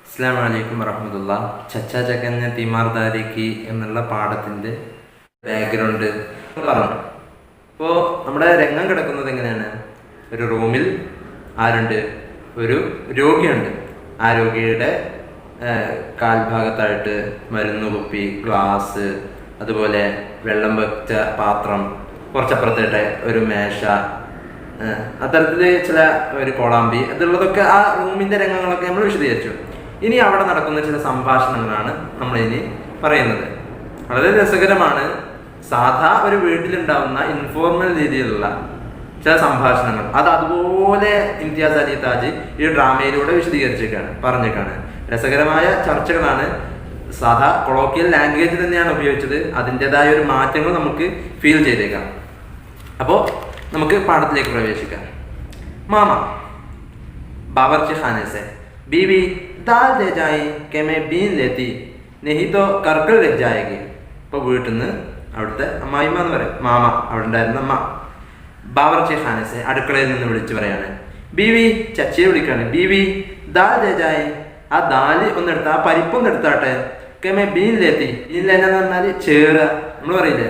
അസ്സലാമു അലൈക്കും വറഹ്മത്തുള്ളാഹി. ചച്ചാ ചക്കൻ തീമാർദാരിക്ക് എന്നുള്ള പാഠത്തിൻ്റെ ബാക്ക്ഗ്രൗണ്ട് പറഞ്ഞു. ഇപ്പോൾ നമ്മുടെ രംഗം കിടക്കുന്നത് എങ്ങനെയാണ്? ഒരു റൂമിൽ ആരുണ്ട്? ഒരു രോഗിയുണ്ട്. ആ രോഗിയുടെ കാൽഭാഗത്തായിട്ട് മരുന്ന് കുപ്പി, ഗ്ലാസ്, അതുപോലെ വെള്ളം വെച്ച പാത്രം, കുറച്ചപ്പുറത്തായിട്ട് ഒരു മേശ, അത്തരത്തിൽ ചില ഒരു കോളാമ്പി, അതുള്ളതൊക്കെ ആ റൂമിൻ്റെ രംഗങ്ങളൊക്കെ നമ്മൾ വിശദീകരിച്ചു. ഇനി അവിടെ നടക്കുന്ന ചില സംഭാഷണങ്ങളാണ് നമ്മളിനി പറയുന്നത്. വളരെ രസകരമാണ്. സാധാ ഒരു വീട്ടിലുണ്ടാവുന്ന ഇൻഫോർമൽ രീതിയിലുള്ള ചില സംഭാഷണങ്ങൾ അതുപോലെ ഇംതിയാസ് അലി താജ് ഈ ഡ്രാമയിലൂടെ വിശദീകരിച്ചേക്കാണ്, പറഞ്ഞേക്കാണ്. രസകരമായ ചർച്ചകളാണ്. സാധാ കൊളോക്കിയൽ ലാംഗ്വേജ് തന്നെയാണ് ഉപയോഗിച്ചത്. അതിൻ്റെതായ ഒരു മാറ്റങ്ങൾ നമുക്ക് ഫീൽ ചെയ്തേക്കാം. അപ്പോൾ നമുക്ക് പാഠത്തിലേക്ക് പ്രവേശിക്കാം. മാമ ബാവർച്ചി ഖാനെ സെ ബീവി ദാൽ ദേ ജായി കെ മേ ബീൻ ലേത്തി നെഹി തോ കർക്കൽ രഹ് ജായേഗി. ഇപ്പോൾ വീട്ടിൽ നിന്ന് അവിടുത്തെ അമ്മായിമ്മ എന്ന് പറയും, മാമ, അവിടെ ഉണ്ടായിരുന്ന അമ്മ. ബാവർച്ചി ഖാനെ സെ അടുക്കളയിൽ നിന്ന് വിളിച്ചു പറയാണ്. ബീവി ചച്ചിയെ വിളിക്കാണ്. ബീവി ദാൽ ദേ ജായി, ആ ദാല് ഒന്നെടുത്ത, ആ പരിപ്പൊന്ന് എടുത്താട്ടെ. കെ മേ ബീൻ ലേത്തി. ബീൻ ലേനെന്ന് പറഞ്ഞാൽ ചേറ, നമ്മൾ പറയില്ലേ,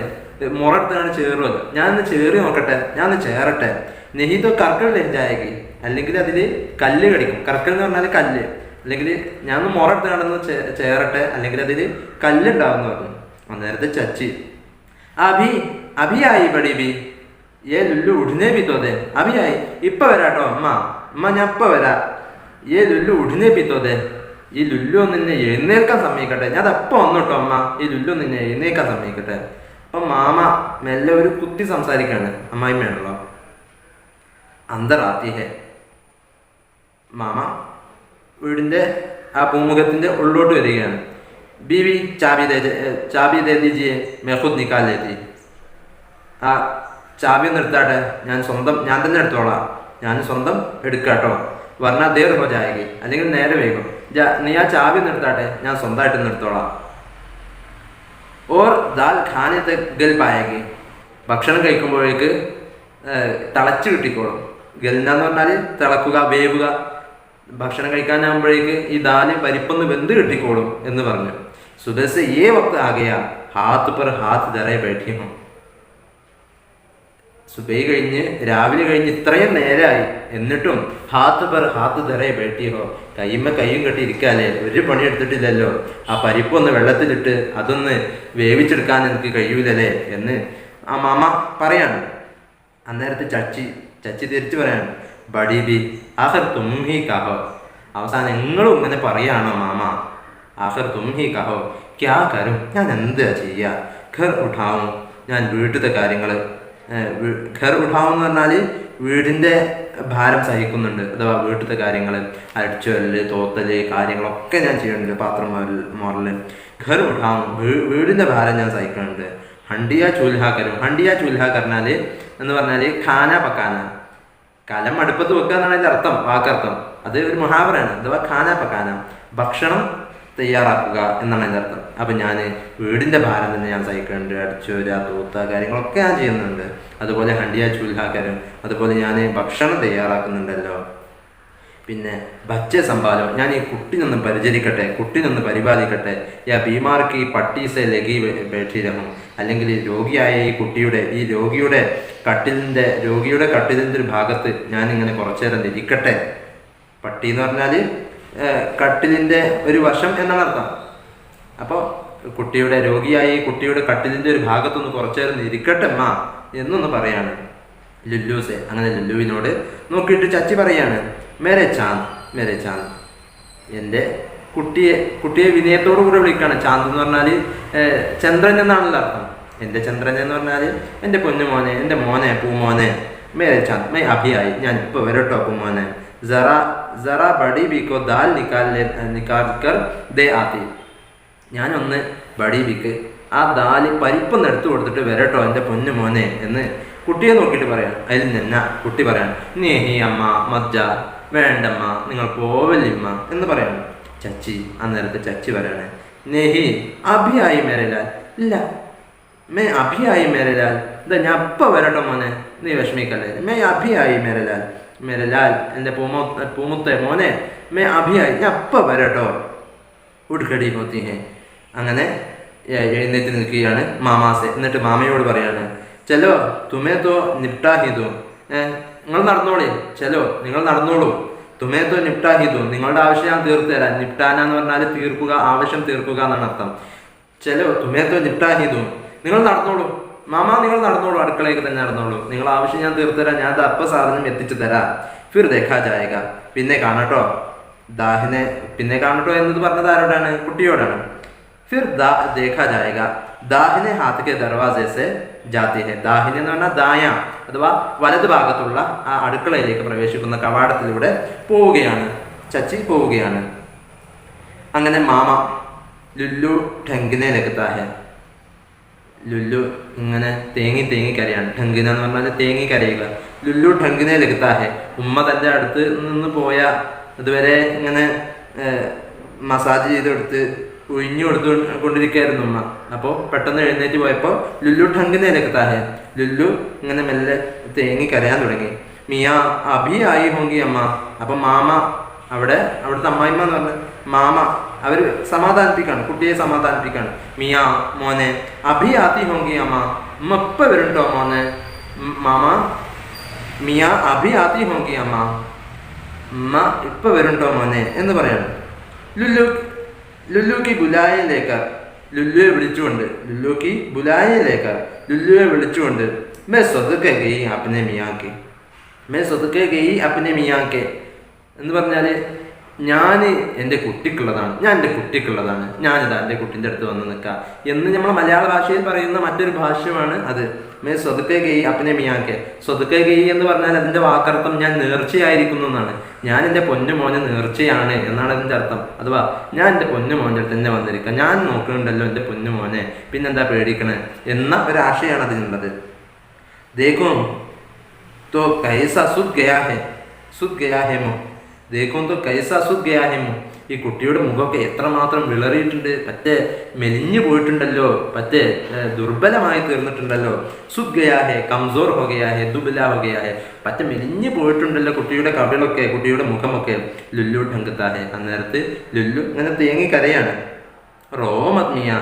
മുറെടുത്താണ് ചേറുമല്ലോ. ഞാനൊന്ന് ചേറി നോക്കട്ടെ, ഞാനൊന്ന് ചേരട്ടെ. നെഹി തോ കർക്കൽ രഹ് ജായേഗി, അല്ലെങ്കിൽ അതിൽ കല്ല് കടിക്കും. കർക്കൽ എന്ന് പറഞ്ഞാൽ കല്ല്. അല്ലെങ്കിൽ ഞാനൊന്ന് മുറെടുത്ത് നടന്ന് ചേരട്ടെ, അല്ലെങ്കിൽ അതിൽ കല്ലുണ്ടാവുമെന്ന് പറഞ്ഞു. അന്നേരത്തെ ചച്ചി അഭി അഭിയായി ബടി ബി ഏ ലുല്ലു ഉടനെ പിത്തോതെ. അഭിയായി, ഇപ്പം വരാട്ടോ അമ്മ, അമ്മ ഞാൻ ഇപ്പം വരാം. ഏ ലുല്ലു ഉടനെ പിത്തോതെ. ഈ ലുല്ലു ഒന്ന് നിന്നെ എഴുന്നേൽക്കാൻ സമ്മതിക്കട്ടെ. ഞാൻ അതപ്പം വന്നോട്ടോ അമ്മ, ഈ ലുല്ലു നിന്നെ എഴുന്നേൽക്കാൻ സമ്മതിക്കട്ടെ. അപ്പം മാമ മെല്ലെ ഒരു കുത്തി സംസാരിക്കാണ്. അമ്മായിമ്മയാണല്ലോ. അന്തറാത്തി ഹെ. മാമ വീടിൻ്റെ ആ പൂമുഖത്തിൻ്റെ ഉള്ളോട്ട് വരികയാണ്. ബീവി ചാബി ദേ ദീജിയെ മേ ഖുദ് നിക്കാൽ ലേത്തി. ആ ചാബി ഒന്ന് എടുത്താട്ടെ, ഞാൻ തന്നെ എടുത്തോളാം, ഞാൻ സ്വന്തം എടുക്കാട്ടോ. വർണ്ണ ദേർ ഹോ ജായേഗി, അല്ലെങ്കിൽ നേരെ വേഗം. നീ ആ ചാബി ഒന്ന് എടുത്താട്ടെ, ഞാൻ സ്വന്തമായിട്ട് ഒന്ന് എടുത്തോളാം. ഓർ ദാൽ ഖാനെ തക് ഗൽ പായേഗി. ഭക്ഷണം കഴിക്കുമ്പോഴേക്ക് തിളച്ച് കിട്ടിക്കോളും. ഗൽന എന്ന് പറഞ്ഞാൽ തിളക്കുക, വേവുക. ഭക്ഷണം കഴിക്കാനാകുമ്പോഴേക്ക് ഈ ദാല് പരിപ്പൊന്ന് വെന്ത് കിട്ടിക്കോളും എന്ന് പറഞ്ഞു. സുബഹ് ഏ വക്ത് ആകെയാ ഹാത്ത് പർ ഹാത്ത് ധരെ ബൈഠി ഹും. സുബൈ കഴിഞ്ഞ്, രാവിലെ കഴിഞ്ഞ് ഇത്രയും നേരമായി, എന്നിട്ടും ഹാത്ത് പർ ഹാത്ത് ധരെ ബൈഠി ഹോ, കൈമ്മ കൈയും കെട്ടിയിരിക്കാല്ലേ, ഒരു പണി എടുത്തിട്ടില്ലല്ലോ. ആ പരിപ്പൊന്ന് വെള്ളത്തിലിട്ട് അതൊന്ന് വേവിച്ചെടുക്കാൻ എനിക്ക് കഴിയൂലല്ലേ എന്ന് ആ മാമ പറയാണ്. അന്നേരത്തെ ചച്ചി തിരിച്ചു പറയാണ്. ബഡി ബി ആഖിർ തും ഹി കഹോ. അവസാനം നിങ്ങളും ഇങ്ങനെ പറയാണോ മാമ? ആഖിർ തും ഹി കഹോ. ക്യാ കരും, ഞാൻ എന്താ ചെയ്യുക? ഘർ ഉഠാവും, ഞാൻ വീട്ടിലത്തെ കാര്യങ്ങൾ. ഘർ ഉഠാവും എന്ന് പറഞ്ഞാൽ വീടിൻ്റെ ഭാരം സഹിക്കുന്നുണ്ട്, അഥവാ വീട്ടിലത്തെ കാര്യങ്ങൾ, അടിച്ചുവരൽ, തോത്തല്, കാര്യങ്ങളൊക്കെ ഞാൻ ചെയ്യുന്നുണ്ട്, പാത്രം മോറൽ. ഘർ ഉഠാവും, വീടിൻ്റെ ഭാരം ഞാൻ സഹിക്കുന്നുണ്ട്. ഹണ്ടിയ ചൂൽഹ കരും. ഹണ്ടിയ ചൂൽഹ കർണാൽ എന്ന് പറഞ്ഞാൽ ഖാന പക്കാന, കലം അടുപ്പത്ത് വെക്കുക എന്നാണ് അതിൻ്റെ അർത്ഥം, വാക്കർത്ഥം. അത് ഒരു മുഹാവറാണ്, അഥവാ ഖാന പക്കാന, ഭക്ഷണം തയ്യാറാക്കുക എന്നാണ് അതിൻ്റെ അർത്ഥം. അപ്പം ഞാൻ വീടിൻ്റെ ഭാരം തന്നെ ഞാൻ സഹിക്കുന്നുണ്ട്, അടിച്ചോര, തൂത്ത, കാര്യങ്ങളൊക്കെ ഞാൻ ചെയ്യുന്നുണ്ട്. അതുപോലെ ഹണ്ടിയ ചൂൽഹാക്കരും, അതുപോലെ ഞാൻ ഭക്ഷണം തയ്യാറാക്കുന്നുണ്ടല്ലോ. പിന്നെ ബच्चे സംഭാലോ, ഞാൻ ഈ കുട്ടിനൊന്ന് പരിചരിക്കട്ടെ, കുട്ടിനൊന്ന് പരിപാലിക്കട്ടെ. യാ ബീമാർക്ക് ഈ പട്ടീസെ ലഗി ബേഠിരഹും, അല്ലെങ്കിൽ രോഗിയായ ഈ കുട്ടിയുടെ, ഈ രോഗിയുടെ കട്ടിലിൻ്റെ ഒരു ഭാഗത്ത് ഞാനിങ്ങനെ കുറച്ചു നേരം ഇരിക്കട്ടെ. പട്ടി എന്ന് പറഞ്ഞാൽ കട്ടിലിൻ്റെ ഒരു വശം എന്നാണ് അർത്ഥം. അപ്പോൾ രോഗിയായ ഈ കുട്ടിയുടെ കട്ടിലിൻ്റെ ഒരു ഭാഗത്തൊന്ന് കുറച്ചു നേരം ഇരിക്കട്ടെ അമ്മ എന്നൊന്ന് പറയാണ് ലുല്ലൂസെ. അങ്ങനെ ലുല്ലുവിനോട് നോക്കിയിട്ട് ചച്ചി പറയാണ്, മേരെ ചാന്ദ്. എൻ്റെ കുട്ടിയെ വിനയത്തോടു കൂടെ വിളിക്കുകയാണ്. ചാന്ദ് എന്ന് പറഞ്ഞാൽ ചന്ദ്രൻ എന്നാണല്ലോ അർത്ഥം. എൻ്റെ ചന്ദ്രൻ എന്ന് പറഞ്ഞാൽ എൻ്റെ പൊന്നുമോനെ, എൻ്റെ മോനെ, പൂമോനെ. മേരെ ചാന്ദ് മേ അഭിയായി, ഞാൻ ഇപ്പോൾ വരട്ടോ പൂമോനെ. ജറാ ബഡി ബിക്കോ ദാൽ നിക്കാൽ കർ ദേ ആത്തി. ഞാനൊന്ന് ബഡി ബിക്ക് ആ ദാല് പരിപ്പൊന്ന് എടുത്തു കൊടുത്തിട്ട് വരട്ടോ എൻ്റെ പൊന്നുമോനെ എന്ന് കുട്ടിയെ നോക്കിയിട്ട് പറയാം. അതിൽ നിന്ന കുട്ടി പറയാം, നേഹി അമ്മ മജ്ജ, വേണ്ടമ്മ, നിങ്ങൾ പോവല്ലിമ്മ എന്ന് പറയണം. അന്നേരത്തെ ചച്ചി പറയണേ, നെഹി അഭിയായി മേരലാൽ. ഇല്ല, മേ അഭിയായി മേരലാൽ, ഇതാ ഞാൻ അപ്പം വരട്ടോ മോനെ, നീ വിഷമിക്കല്ലേ. മേ അഭിയായി മേരെ ലാൽ എൻ്റെ പൂമുത്തെ മോനെ, മേ അഭിയായി, ഞാൻ അപ്പം വരട്ടോ. ഉടുക്കടി ഹോത്തി ഹേ. അങ്ങനെ എഴുന്നേറ്റ് നിൽക്കുകയാണ് മാമാസെ. എന്നിട്ട് മാമയോട് പറയാണ്, ചലോ തുമേ തോ നിപ്റ്റാ ഹി ദോ, നിങ്ങൾ നടന്നോളേ, ചലോ നിങ്ങൾ നടന്നോളൂ, തുമേ തോ നിപ്റ്റാ ഹി ദോ, നിങ്ങളുടെ ആവശ്യം ഞാൻ തീർത്തു തരാം. നിപ്റ്റാന എന്ന് പറഞ്ഞാൽ തീർക്കുക, ആവശ്യം തീർക്കുക എന്നാണ് അർത്ഥം. ചലോ തുമേ തോ നിപ്റ്റാ ഹി ദോ, നിങ്ങൾ നടന്നോളൂ മാമ, നിങ്ങൾ നടന്നോളൂ, അടുക്കളയ്ക്ക് തന്നെ നടന്നോളൂ, നിങ്ങൾ ആവശ്യം ഞാൻ തീർത്തു തരാം, ഞാൻ അപ്പം സാധനം എത്തിച്ചു തരാം. ഫിർ ദേഖാ ജായേഗ, പിന്നെ കാണട്ടോ. ദാഹിനെ പിന്നെ കാണട്ടോ എന്നത് പറഞ്ഞത് ആരോടാണ്? കുട്ടിയോടാണ്. ഫിർ ദേഖാ ജായേഗ ദാഹിനെ ഹാത്ത് കെ ദർവാസെ സെ ജാതി ഹെ. ദാഹിനെ എന്ന് പറഞ്ഞാൽ ദായ അഥവാ വലത് ഭാഗത്തുള്ള ആ അടുക്കളയിലേക്ക് പ്രവേശിക്കുന്ന കവാടത്തിലൂടെ പോവുകയാണ്, ചച്ചി പോവുകയാണ്. അങ്ങനെ മാമ ലുല്ലു ഠങ്കിനെ ലഗത്താ ഹെ. ലുല്ലു ഇങ്ങനെ തേങ്ങി കരയാണ്. ഠങ്കിന എന്ന് പറഞ്ഞാൽ തേങ്ങി കരയുക. ലുല്ലു ഠങ്കിനെ ലഗത്താ ഹെ. ഉമ്മ തൻ്റെ അടുത്ത് നിന്ന് പോയ ഇതുവരെ ഇങ്ങനെ മസാജ് ചെയ്തെടുത്ത് ഒഴിഞ്ഞു കൊണ്ടിരിക്കുകയായിരുന്നു ഉമ്മ. അപ്പോൾ പെട്ടെന്ന് എഴുന്നേറ്റ് പോയപ്പോൾ ലുല്ലു ഠങ്കിനെ ലഗത്താ ഹെ. ലുല്ലു ഇങ്ങനെ മെല്ലെ തേങ്ങി കരയാൻ തുടങ്ങി. മിയ അഭി ആയി ഹോങ്കി അമ്മ. അപ്പം മാമ അവിടുത്തെ അമ്മായിമ്മ എന്ന് പറഞ്ഞ മാമ അവർ സമാധാനിപ്പിക്കാണ്, കുട്ടിയെ സമാധാനിപ്പിക്കാണ്. മിയ മോനെ അഭി ആത്തി ഹോങ്കി അമ്മ, ഉമ്മ ഇപ്പം വരുന്നുണ്ടോ മോനെ. മാമ മിയ അഭി ആത്തി ഹോങ്കി അമ്മ, ഉമ്മ ഇപ്പം വരുന്നുണ്ടോ മോനെ എന്ന് പറയാണ്. ലുല്ലുക്ക് ബുലായയിലേക്കാർ, ലുല്ലുവെ വിളിച്ചുകൊണ്ട്, ലുല്ലുക്ക് ബുലായയിലേക്കാർ, ലുല്ലുവെ വിളിച്ചുകൊണ്ട് മേ സ്വതക്കെ ഗയി അപ്പനെ മിയാക്കെ, മേ സ്വതക്കെ ഗയി അപ്പനെ മിയാക്കെ എന്ന് പറഞ്ഞാൽ ഞാൻ എൻ്റെ കുട്ടിക്കുള്ളതാണ്, ഞാനിതാ എൻ്റെ കുട്ടിൻ്റെ അടുത്ത് വന്ന് നിൽക്കാം എന്ന് നമ്മൾ മലയാള ഭാഷയിൽ പറയുന്ന മറ്റൊരു ഭാഷ്യമാണ് അത്. മേ സ്വതക്കെ ഗയി അപ്പനെ മിയാക്കെ. സ്വതക്കെ ഗയി എന്ന് പറഞ്ഞാൽ അതിൻ്റെ വാക്കർത്ഥം ഞാൻ നേർച്ചയായിരിക്കുന്നു എന്നാണ്. ഞാൻ എൻ്റെ പൊന്നു മോനെ നേർച്ചയാണ് എന്നാണ് അതിൻ്റെ അർത്ഥം. അഥവാ ഞാൻ എൻ്റെ പൊന്നു മോൻ്റെ അടുത്ത് തന്നെ വന്നിരിക്കാം, ഞാൻ നോക്കുന്നുണ്ടല്ലോ എൻ്റെ പൊന്നു മോനെ, പിന്നെന്താ പേടിക്കണേ എന്ന ഒരാശയാണ് അതിനുള്ളത്. ദേഖോ തോ കൈസ സുദ് ഗയാ ഹെ മോ, ദേഖോ തോ കൈസ സുദ് ഗയാ ഹെ മോ. ഈ കുട്ടിയുടെ മുഖമൊക്കെ എത്രമാത്രം വിളറിയിട്ടുണ്ട്, പറ്റേ മെലിഞ്ഞു പോയിട്ടുണ്ടല്ലോ, പറ്റേ ദുർബലമായി തീർന്നിട്ടുണ്ടല്ലോ. സുദ് ഗയാ ഹെ, കംസോർ ഹോ ഗയാ ഹെ, ദുബല ഹോ ഗയാ ഹെ, പറ്റേ മെലിഞ്ഞു പോയിട്ടുണ്ടല്ലോ കുട്ടിയുടെ കവിളൊക്കെ, കുട്ടിയുടെ മുഖമൊക്കെ. ലുല്ലു ഠങ്കത്താ ഹെ. അന്നേരത്ത് ലുല്ലു ഇങ്ങനെ തേങ്ങി കരയാണ്. റോ മത്മിയ,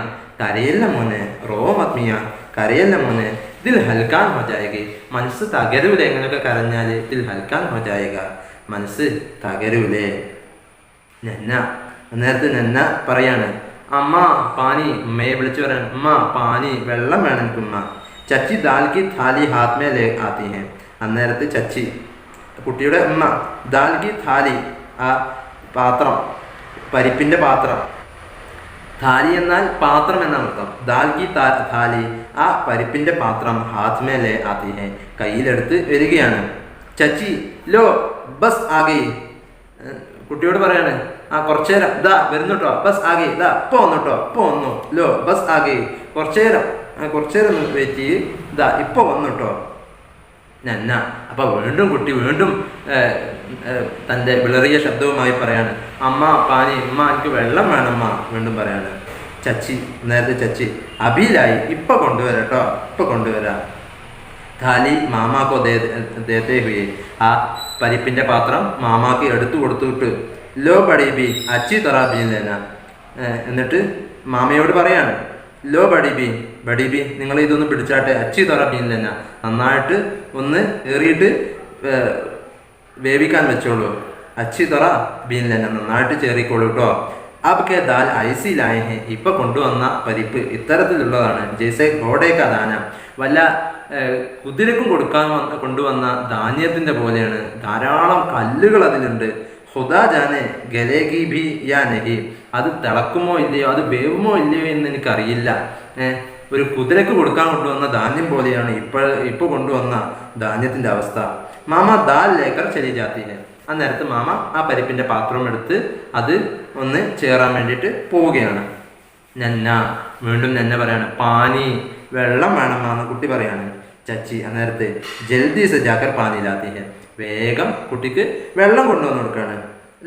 കരയല്ല മോനെ, റോ മത്മിയ, കരയല്ല മോനെ. ദിൽ ഹൽക്കാൻ ഹോ ജായേഗ, മനസ്സ് തകരൂലേ എങ്ങനെയൊക്കെ കരഞ്ഞാൽ. ദിൽ ഹൽക്കാൻ ഹോ ജായേഗ, മനസ്സ് തകരൂലേ. നന്ന അന്നേരത്ത് നന്ന പറയാണ്, അമ്മ പാനി, ഉമ്മയെ വിളിച്ചു പറയാൻ, ഉമ്മ പാനി, വെള്ളം വേണം എനിക്ക് ഉമ്മ. ചച്ചി ദാൽ കി താലി ഹാത്ത് മേ ലേ ആത്തി ഹെ. അന്നേരത്ത് ചച്ചി കുട്ടിയുടെ ഉമ്മ ദാൽ കി താലി, ആ പാത്രം, പരിപ്പിൻ്റെ പാത്രം. താലി എന്നാൽ പാത്രം എന്നാണ് അർത്ഥം. ദാൽ കി താലി, ആ പരിപ്പിൻ്റെ പാത്രം ഹാത്ത് മേ ലേ ആത്തി ഹെ, കയ്യിലെടുത്ത് വരികയാണ്. ചച്ചി ലോ ബസ് ആകെ, കുട്ടിയോട് പറയാണ്, ആ കുറച്ചേരം ദാ വരുന്നുട്ടോ, ബസ് ആകെ, ദാ ഇപ്പൊ വന്നു, ലോ ബസ് ആകെ, കുറച്ചേരം വെച്ച് ദാ ഇപ്പൊ വന്നുട്ടോ നന്ന. അപ്പൊ വീണ്ടും കുട്ടി വീണ്ടും തൻ്റെ വിളറിയ ശബ്ദവുമായി പറയാണ്, അമ്മ പാനി, ഉമ്മ എനിക്ക് വെള്ളം വേണമ്മ. വീണ്ടും പറയാണ് ചച്ചി. നേരത്തെ ചച്ചി അഭിലായി, ഇപ്പൊ കൊണ്ടുവരാട്ടോ, ഇപ്പൊ കൊണ്ടുവരാം. താലി മാമാക്കോ ദേത്തേ ഹുയെ, ആ പരിപ്പിൻ്റെ പാത്രം മാമാക്ക് എടുത്തു കൊടുത്തിട്ട് ലോ ബഡീബി അച്ചി തൊറാബീൻ ലേന. എന്നിട്ട് മാമയോട് പറയാണ്, ലോ ബഡീബി നിങ്ങൾ ഇതൊന്ന് പിടിച്ചാട്ടെ, അച്ചി തൊറാബീൻ ലേന, നന്നായിട്ട് ഒന്ന് ഏറിയിട്ട് വേവിക്കാൻ വെച്ചോളൂ. അച്ചി തൊറ ബീൻ ലേന, നന്നായിട്ട് ചേറിക്കോളൂ കേട്ടോ. അബ്കെ ദാൽ ഐസി ലായ ഹെ, ഇപ്പൊ കൊണ്ടുവന്ന പരിപ്പ് ഇത്തരത്തിലുള്ളതാണ്. ജയ്സെ ഘോടേക്ക ദാന, വല്ല കുതിരക്കും കൊണ്ടുവന്ന ധാന്യത്തിൻ്റെ പോലെയാണ്. ധാരാളം കല്ലുകൾ അതിലുണ്ട്. ഹുദാ ജാനെ ഗലേഗി ഭി യാ നഹി, അത് തിളക്കുമോ ഇല്ലയോ, അത് വേവുമോ ഇല്ലയോ എന്ന് എനിക്കറിയില്ല. ഒരു കുതിരക്ക് കൊടുക്കാൻ കൊണ്ടുവന്ന ധാന്യം പോലെയാണ് ഇപ്പോൾ കൊണ്ടുവന്ന ധാന്യത്തിൻ്റെ അവസ്ഥ. മാമ ദാൽ ലേക്കർ ചെലി ജാത്തി ഹെ. അന്നേരത്ത് മാമ ആ പരിപ്പിൻ്റെ പാത്രം എടുത്ത് അത് ഒന്ന് ചേറാൻ വേണ്ടിയിട്ട് പോവുകയാണ്. നന്ന വീണ്ടും നന്ന പറയാണ്, പാനി, വെള്ളം വേണമെന്നാണ് കുട്ടി പറയാണ്. ചച്ചി അന്നേരത്ത് ജൽദി സെ ജാക്കർ പാനി ലാത്തി ഹെ, വേഗം കുട്ടിക്ക് വെള്ളം കൊണ്ടുവന്ന് കൊടുക്കുകയാണ്.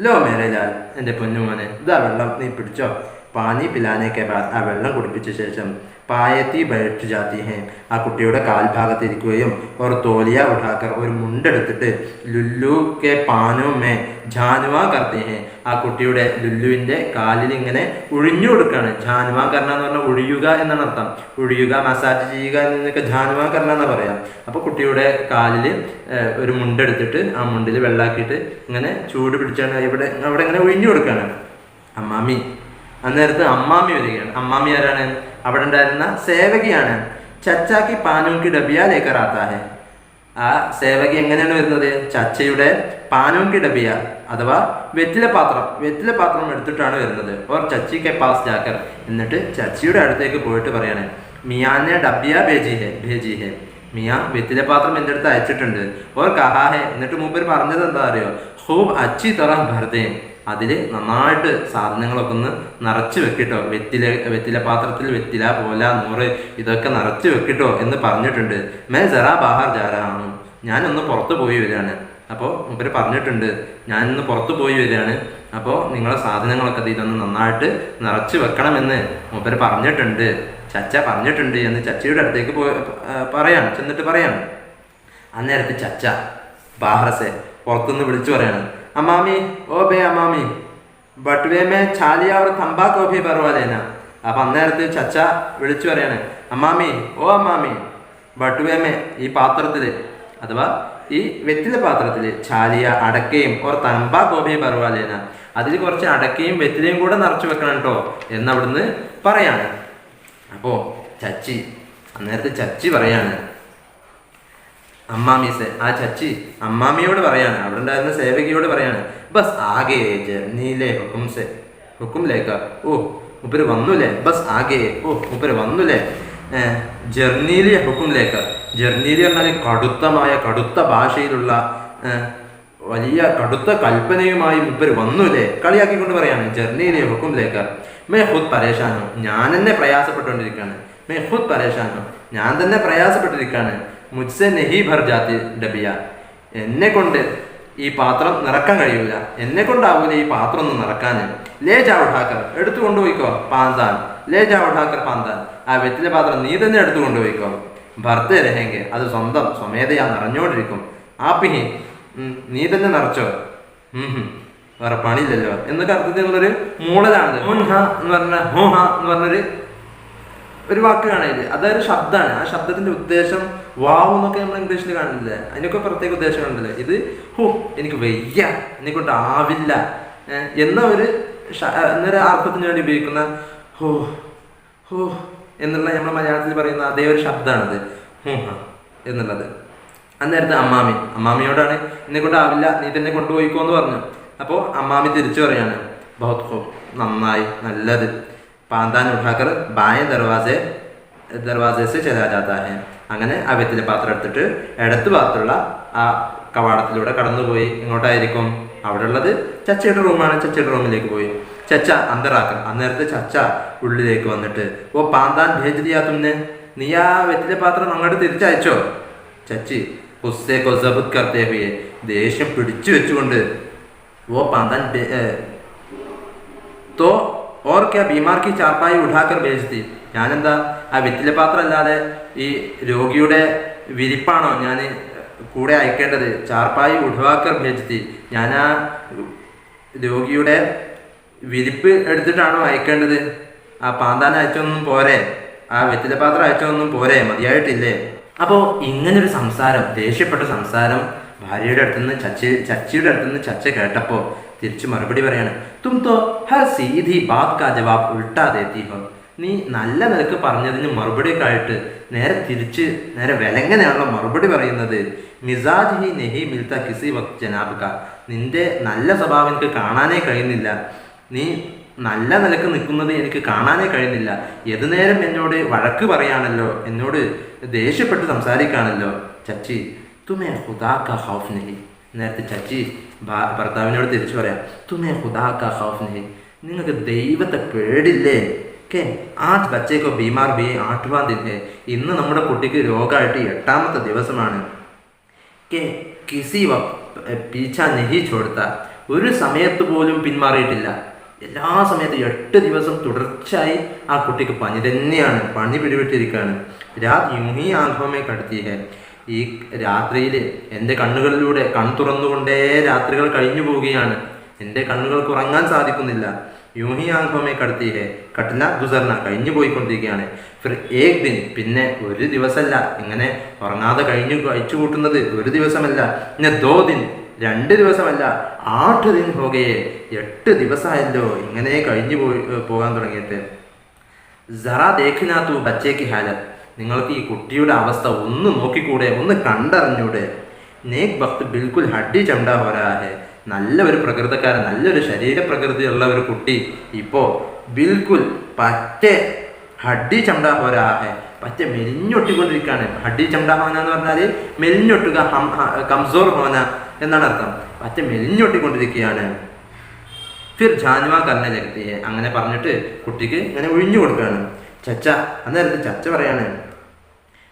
ലോ മേരെ ലാൽ, എൻ്റെ പൊന്നുമോനെ, ഇതാ വെള്ളം, നീ പിടിച്ചോ. പാനി പിലാനേക്കെ ബാദ്, ആ വെള്ളം കുടിപ്പിച്ച ശേഷം പായത്തി बैठ जाती हैं, ആ കുട്ടിയുടെ കാൽഭാഗത്തിരിക്കുകയും और तौलिया उठाकर ഒരു മുണ്ടെടുത്തിട്ട് ലുല്ലു കെ പാനോ മേ ജാനുവ करते हैं, ആ കുട്ടിയുടെ ലുല്ലുവിൻ്റെ കാലിൽ ഇങ്ങനെ ഒഴിഞ്ഞു കൊടുക്കുകയാണ്. ജാനുവ കർണ എന്ന് പറഞ്ഞാൽ ഒഴിയുക എന്നാണ് അർത്ഥം. ഒഴിയുക, മസാജ് ചെയ്യുക എന്നൊക്കെ ജാനുവ കർണ എന്നാ പറയാം. അപ്പോൾ കുട്ടിയുടെ കാലിൽ ഒരു മുണ്ടെടുത്തിട്ട് ആ മുണ്ടിൽ വെള്ളാക്കിയിട്ട് ഇങ്ങനെ ചൂട് പിടിച്ചാണ് അവിടെ ഇങ്ങനെ ഒഴിഞ്ഞു കൊടുക്കുകയാണ്. അമ്മാമി അന്നേരത്ത് അമ്മാമി വരികയാണ്. അമ്മാമി ആരാണ്? അവിടെ ഉണ്ടായിരുന്ന സേവകിയാണ്. ചച്ചാക്ക് പാനൂക്കി ഡബിയ ലേക്കറാത്ത ഹെ, ആ സേവകി എങ്ങനെയാണ് വരുന്നത്? ചച്ചയുടെ പാനൂക്കി ഡബിയ അഥവാ വെറ്റില പാത്രം എടുത്തിട്ടാണ് വരുന്നത്. ഓർ ചച്ചി കെ പാസ് ജാക്കർ, എന്നിട്ട് ചച്ചിയുടെ അടുത്തേക്ക് പോയിട്ട് പറയാണ് മിയാനെ ഡബിയ ഭേജി ഹെ, മിയ വെറ്റില പാത്രം എൻ്റെ അടുത്ത് അയച്ചിട്ടുണ്ട്. ഓർ കഹാ ഹെ, എന്നിട്ട് മൂപ്പര് പറഞ്ഞത് എന്താ അറിയോ? ഹൂബ് അച്ചി തറ ഭർദേ, അതിൽ നന്നായിട്ട് സാധനങ്ങളൊക്കെ ഒന്ന് നിറച്ച് വെക്കിട്ടോ, വെറ്റില പാത്രത്തിൽ വെറ്റില പോല 100 ഇതൊക്കെ നിറച്ച് വെക്കിട്ടോ എന്ന് പറഞ്ഞിട്ടുണ്ട്. മേ ജറാ ബാഹർ ജാരാണ്, ഞാനൊന്ന് പുറത്ത് പോയി വരികയാണ്. അപ്പോൾ മൂപ്പര് പറഞ്ഞിട്ടുണ്ട് ഞാനിന്ന് പുറത്ത് പോയി വരികയാണ്, അപ്പോൾ നിങ്ങളെ സാധനങ്ങളൊക്കെ ഇതൊന്ന് നന്നായിട്ട് നിറച്ച് വെക്കണമെന്ന് മൂപ്പര് പറഞ്ഞിട്ടുണ്ട്, ചച്ച പറഞ്ഞിട്ടുണ്ട് എന്ന് ചച്ചയുടെ അടുത്തേക്ക് ചെന്നിട്ട് പറയാണ്. അന്നേരത്ത് ചച്ച ബാഹറസെ പുറത്തുനിന്ന് വിളിച്ചു പറയാണ് അമ്മാമി, ഓ ബേ അമ്മാമി ബട്ടുവേ മേ ഛാലിയ और തമ്പാക്കോ ഭി ബർവാലേന. അപ്പം അന്നേരത്ത് ചച്ച വിളിച്ചു പറയാണ് അമ്മാമി, ഓ അമ്മാമി ബട്ടുവേ മേ, ഈ പാത്രത്തിൽ അഥവാ ഈ വെറ്റില പാത്രത്തിൽ ഛാലിയ അടക്കയും ഓർ തമ്പാക്കോ ഭി ബർവാലേന, അതിൽ കുറച്ച് അടക്കയും വെറ്റിലയും കൂടെ നിറച്ചു വെക്കണം കേട്ടോ എന്നവിടുന്ന് പറയാണ്. അപ്പോൾ അന്നേരത്ത് ചച്ചി പറയാണ് അമ്മാമീസെ, ആ ചച്ചി അമ്മാമിയോട് പറയാണ്, അവിടെ ഉണ്ടായിരുന്ന സേവകിയോട് പറയാണ് ബസ് ആകെ ജർണിയിലെ ഹുക്കുംലേക്ക, ഓ മുപ്പര് വന്നുല്ലേ, ബസ് ആകെ, ഓ മുപ്പര് വന്നുല്ലേ, ജർണിയിലെ ഹുക്കുംലേക്ക. ജർണിയിൽ പറഞ്ഞാൽ കടുത്ത ഭാഷയിലുള്ള വലിയ കടുത്ത കൽപ്പനയുമായി മുപ്പര് വന്നുല്ലേ, കളിയാക്കിക്കൊണ്ട് പറയാണ് ജർണിയിലെ ഹുക്കുംലേക്ക. മേ ഹുദ് പരേഷാനോ, ഞാൻ തന്നെ പ്രയാസപ്പെട്ടുകൊണ്ടിരിക്കുകയാണ്. മേ ഹുദ് പരേഷാനോ, ഞാൻ തന്നെ പ്രയാസപ്പെട്ടിരിക്കുകയാണ്. മുജ്സെ നെഹി ഭർ ജാതി ഡബിയ, എന്നെ കൊണ്ട് ഈ പാത്രം നിറക്കാൻ കഴിയൂല, എന്നെ കൊണ്ടാവൂല ഈ പാത്രം ഒന്ന് നിറക്കാൻ. ലേ ജാ ഉഠാക്കർ, എടുത്തു കൊണ്ടുപോയിക്കോ പാന്താൻ, ലേ ജാ ഉഠാക്കർ പാന്താൻ, ആ വെറ്റിലെ പാത്രം നീ തന്നെ എടുത്തു കൊണ്ടുപോയിക്കോ. ഭർത്തേ രഹെങ്കെ, അത് സ്വമേധയാ നിറഞ്ഞോണ്ടിരിക്കും. ആപ്പിഹി, നീ തന്നെ നിറച്ചോ, വേറെ പണിയില്ലല്ലോ എന്നൊക്കെ അർത്ഥത്തിലുള്ളൊരു മൂളലാണ്. ഹോൻഹ എന്ന് പറഞ്ഞ ഹോഹ എന്ന് പറഞ്ഞൊരു വാക്ക് കാണില്ല, അതൊരു ശബ്ദമാണ്. ആ ശബ്ദത്തിന്റെ ഉദ്ദേശം വാവ് എന്നൊക്കെ നമ്മൾ ഇംഗ്ലീഷിൽ കാണില്ലേ, അതിനൊക്കെ പ്രത്യേക ഉദ്ദേശം ഉണ്ടല്ലോ. ഇത് ഹോ എനിക്ക് വയ്യ, എന്നെക്കൊണ്ട് ആവില്ല എന്നൊരു അർത്ഥത്തിന് വേണ്ടി ഉപയോഗിക്കുന്ന ഹോ ഹോ എന്നുള്ള നമ്മൾ മലയാളത്തിൽ പറയുന്ന അതേ ഒരു ശബ്ദമാണത്, ഹോഹ എന്നുള്ളത്. അന്നേരത്തെ അമ്മാമിയോടാണ് എന്നെക്കൊണ്ട് ആവില്ല, നീ തന്നെ കൊണ്ടുപോയിക്കോ എന്ന് പറഞ്ഞു. അപ്പോൾ അമ്മാമി തിരിച്ചു പറയാണ് ബഹുത് ഹോ, നന്നായി, നല്ലത്. പാന്താൻ ഉഠാക്കർ ബായ ദർവാസെ ചലാ ജാതാ ഹെ, അങ്ങനെ ആ വെറ്റില പാത്രം എടുത്തിട്ട് ഇടത്ത് ഭാഗത്തുള്ള ആ കവാടത്തിലൂടെ കടന്നുപോയി. എങ്ങോട്ടായിരിക്കും? അവിടെ ഉള്ളത് ചച്ചയുടെ റൂമാണ്. ചച്ചയുടെ റൂമിലേക്ക് പോയി. ചച്ച അന്തറാക്കർ, അന്നേരത്തെ ചച്ച ഉള്ളിലേക്ക് വന്നിട്ട് ഓ പാന്താൻ ഭേജ് ദിയാ തുമ്നെ, നീ ആ വെറ്റില പാത്രം അങ്ങോട്ട് തിരിച്ചയച്ചോ? ചച്ചി ഹുസ്സെ കോ സബത് കർത്തേ ഹുയെ, ദേഷ്യം പിടിച്ചു വെച്ചുകൊണ്ട് ഓ പാന്താൻ തോ ഓർ ക്യാ ബീമാർക്ക് ചാർപ്പായി ഉഠാക്കർ ഭേജ്തി, ഞാനെന്താ ആ വെറ്റില പാത്രം അല്ലാതെ ഈ രോഗിയുടെ വിരിപ്പാണോ ഞാൻ കൂടെ അയക്കേണ്ടത്? ചാർപ്പായി ഉഠവാക്കർ ഭേജ്തി, ഞാൻ ആ രോഗിയുടെ വിരിപ്പ് എടുത്തിട്ടാണോ അയക്കേണ്ടത്? ആ പാന്താൻ അയച്ചൊന്നും പോരെ, ആ വെറ്റില പാത്രം അയച്ചൊന്നും പോരെ, മതിയായിട്ടില്ലേ? അപ്പോൾ ഇങ്ങനൊരു സംസാരം, ദേഷ്യപ്പെട്ട സംസാരം ഭാര്യയുടെ അടുത്തുനിന്ന് ചച്ചിയുടെ അടുത്തുനിന്ന് ചച്ച കേട്ടപ്പോൾ തിരിച്ചു മറുപടി പറയാണ് തും തോ ഹർ സീധി ബാത് കാ ജവാബ് ഉൾട്ടാ ദേത്തി ഹോ, നീ നല്ല നിലക്ക് പറഞ്ഞതിന് മറുപടിയൊക്കെ ആയിട്ട് നേരെ വിലങ്ങനെയാണല്ലോ മറുപടി പറയുന്നത്. മിസാജ് ഹി നെഹി മിൽത്ത കിസി വക്ത് ജനാബ് കാ, നിന്റെ നല്ല സ്വഭാവം എനിക്ക് കാണാനേ കഴിയുന്നില്ല, നീ നല്ല നിലക്ക് നിൽക്കുന്നത് എനിക്ക് കാണാനേ കഴിയുന്നില്ല, ഏതു നേരം എന്നോട് വഴക്ക് പറയാണല്ലോ, എന്നോട് ദേഷ്യപ്പെട്ട് സംസാരിക്കുകയാണല്ലോ. ചച്ചി തുമേ ഖുദാ കാ ഖൗഫ് നഹി, നേരത്തെ ചച്ചി ഭർത്താവിനോട് തിരിച്ചു പറയാം തുമേ ഖുദാ കാ ഖൗഫ് നഹി, നിങ്ങൾക്ക് ദൈവത്തെ പേടില്ലേ? കെ ആജ് ബച്ചേക്കോ ബീമാർ ബി 8വാം ദിൻ ഹെ, ഇന്ന് നമ്മുടെ കുട്ടിക്ക് രോഗമായിട്ട് 8ാമത്തെ ദിവസമാണ്. കെ കിസി പീച്ച നെഹി ചോടുത്ത, ഒരു സമയത്ത് പോലും പിന്മാറിയിട്ടില്ല. എല്ലാ സമയത്തും 8 ദിവസം തുടർച്ചയായി ആ കുട്ടിക്ക് പനി തന്നെയാണ്, പനി പിടിപെട്ടിരിക്കുകയാണ്. രാത് യൂഹി ആഘോമേ കടത്തി ഹെ, ഈ രാത്രിയിൽ എൻ്റെ കണ്ണുകളിലൂടെ തുറന്നുകൊണ്ടേ രാത്രികൾ കഴിഞ്ഞു പോവുകയാണ്. എൻ്റെ കണ്ണുകൾക്ക് ഉറങ്ങാൻ സാധിക്കുന്നില്ല. യൂഹി ആഘോമേ കടത്തി ഹെ കട്ന ഗുസർന, കഴിഞ്ഞു പോയിക്കൊണ്ടിരിക്കുകയാണ്. ഫിർ ഏക് ദിൻ, പിന്നെ ഒരു ദിവസമല്ല, ഇങ്ങനെ ഉറങ്ങാതെ കഴിച്ചു കൂട്ടുന്നത് ഒരു ദിവസമല്ല. പിന്നെ 2 ദിൻ, 2 ദിവസമല്ല, 8 ദിൻ ഹോകയെ, 8 ദിവസമായല്ലോ ഇങ്ങനെ കഴിഞ്ഞു പോകാൻ തുടങ്ങിയിട്ട്. സറാ ദേഖ്നാ തൂ ബച്ചേക്ക് ഹാലത്ത്, നിങ്ങൾക്ക് ഈ കുട്ടിയുടെ അവസ്ഥ ഒന്ന് നോക്കിക്കൂടെ, ഒന്ന് കണ്ടറിഞ്ഞൂടെ. നേക് ഭക്ത് ബിൽക്കുൽ ഹഡ്ഡി ചണ്ട ഹോരാഹെ, നല്ല ഒരു പ്രകൃതക്കാരൻ, നല്ലൊരു ശരീരപ്രകൃതിയുള്ള ഒരു കുട്ടി ഇപ്പോൾ ബിൽക്കുൽ പറ്റേ ഹഡ്ഡി ചണ്ട ഹോരാഹെ, പറ്റേ മെലിഞ്ഞൊട്ടിക്കൊണ്ടിരിക്കുകയാണ്. ഹഡ്ഡി ചണ്ട ഹോന എന്ന് പറഞ്ഞാൽ മെലിഞ്ഞൊട്ടുക, കംസോർ ഹോന എന്നാണ് അർത്ഥം. പറ്റേ മെലിഞ്ഞൊട്ടിക്കൊണ്ടിരിക്കുകയാണ്. ഫിർ ജാനുവ കർണ ജഗത്തിയെ, അങ്ങനെ പറഞ്ഞിട്ട് കുട്ടിക്ക് ഇങ്ങനെ ഒഴിഞ്ഞു കൊടുക്കുകയാണ്. ചച്ച, അന്നേരത്ത് ചച്ച പറയാണ്,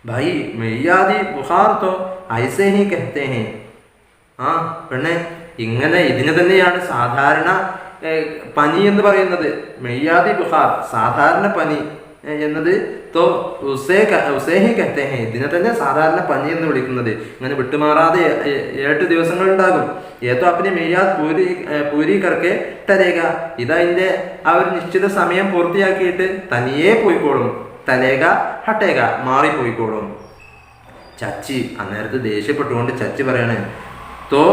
ഭായി മെയ്യാദി ബുഹാർ തോ ഐസേ ഹി കഹത്തെ ഹേ. ആ പെണ്ണെ, ഇങ്ങനെ ഇതിന് തന്നെയാണ് സാധാരണ പനി എന്ന് പറയുന്നത്. മെയ്യാദി ബുഹാർ, സാധാരണ പനി എന്നത് തോ ഉസേ ഹി കഹത്തെ ഹേ, ഇതിനെ തന്നെ സാധാരണ പനി എന്ന് വിളിക്കുന്നത്. ഇങ്ങനെ വിട്ടുമാറാതെ 8 ദിവസങ്ങളുണ്ടാകും. ഏതോ അപ്പനെ മെയ്യാദ് പൂരി കറക്കെ ടരേക, ഇതതിൻ്റെ ആ ഒരു നിശ്ചിത സമയം പൂർത്തിയാക്കിയിട്ട് തനിയെ പോയിക്കോളും. തലേക ഹട്ടേക, മാറിപ്പോയിക്കോളും. ചച്ചി അന്നേരത്ത് ദേഷ്യപ്പെട്ടുകൊണ്ട് ചച്ചി പറയാണ്, തോ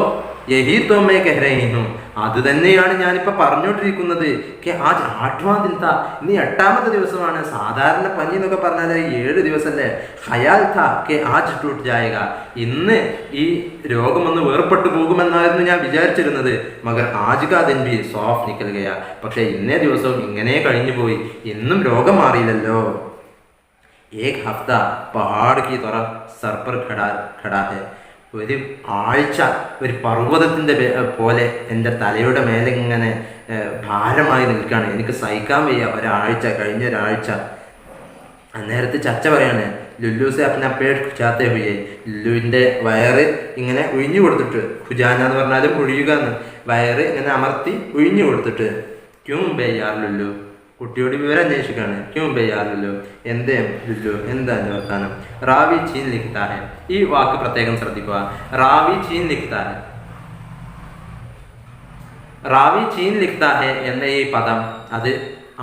യഹി തോമേ കഹ്രഹീനും, അത് തന്നെയാണ് ഞാനിപ്പോൾ പറഞ്ഞുകൊണ്ടിരിക്കുന്നത്. കെ ആജ് 8വാം ദിൻ താ, ഇനി 8ാമത്തെ ദിവസമാണ്. സാധാരണ പനി എന്നൊക്കെ പറഞ്ഞാൽ 7 ദിവസമല്ലേ. ഹയാൽ താ കെ ആജ് ടൂട്ട് ജായക, ഇന്ന് ഈ രോഗമൊന്ന് വേർപെട്ടു പോകുമെന്നായിരുന്നു ഞാൻ വിചാരിച്ചിരുന്നത്. മഗർ ആജ് കാ ദിൻ ബി സോഫ് നിക്കൽ ഗയ, പക്ഷേ ഇന്നേ ദിവസവും ഇങ്ങനെ കഴിഞ്ഞു പോയി, ഇന്നും രോഗം മാറിയില്ലല്ലോ. ഏക് ഹഫ്ത പഹാഡ് കി തൊറ സർ പർ ഖടാ ഹെ, ഒരു ആഴ്ച ഒരു പർവ്വതത്തിൻ്റെ പോലെ എൻ്റെ തലയുടെ മേലെ ഇങ്ങനെ ഭാരമായി നിൽക്കുകയാണ്. എനിക്ക് സഹിക്കാൻ വയ്യ ഒരാഴ്ച, കഴിഞ്ഞ ഒരാഴ്ച. അന്നേരത്ത് ചച്ച പറയാണ്, ലുല്ലൂസെ അപ്പന പേട് ഖുജാത്തെ ഹുയെ, ലുല്ലുവിൻ്റെ വയറ് ഇങ്ങനെ ഒഴിഞ്ഞു കൊടുത്തിട്ട്, ഖുജാന എന്ന് പറഞ്ഞാലും ഒഴിയുക എന്ന്, വയറ് ഇങ്ങനെ അമർത്തി ഒഴിഞ്ഞു കൊടുത്തിട്ട്. ക്യൂം ബേ യാർ ലുല്ലു, കുട്ടിയോട് വിവരം അന്വേഷിക്കുകയാണ്. ക്യൂം ബേ യാർ ലുല്ലു, എന്തേ ലുല്ലു, എന്താ വർത്താനം. റാവി ചീൻ ലിഖ്താ ഹെ, ഈ വാക്ക് പ്രത്യേകം ശ്രദ്ധിക്കുക. റാവി ചീൻ ലിഖ്താ ഹെ, റാവി ചീൻ ലിഖ്താ ഹെ എന്ന ഈ പദം, അത്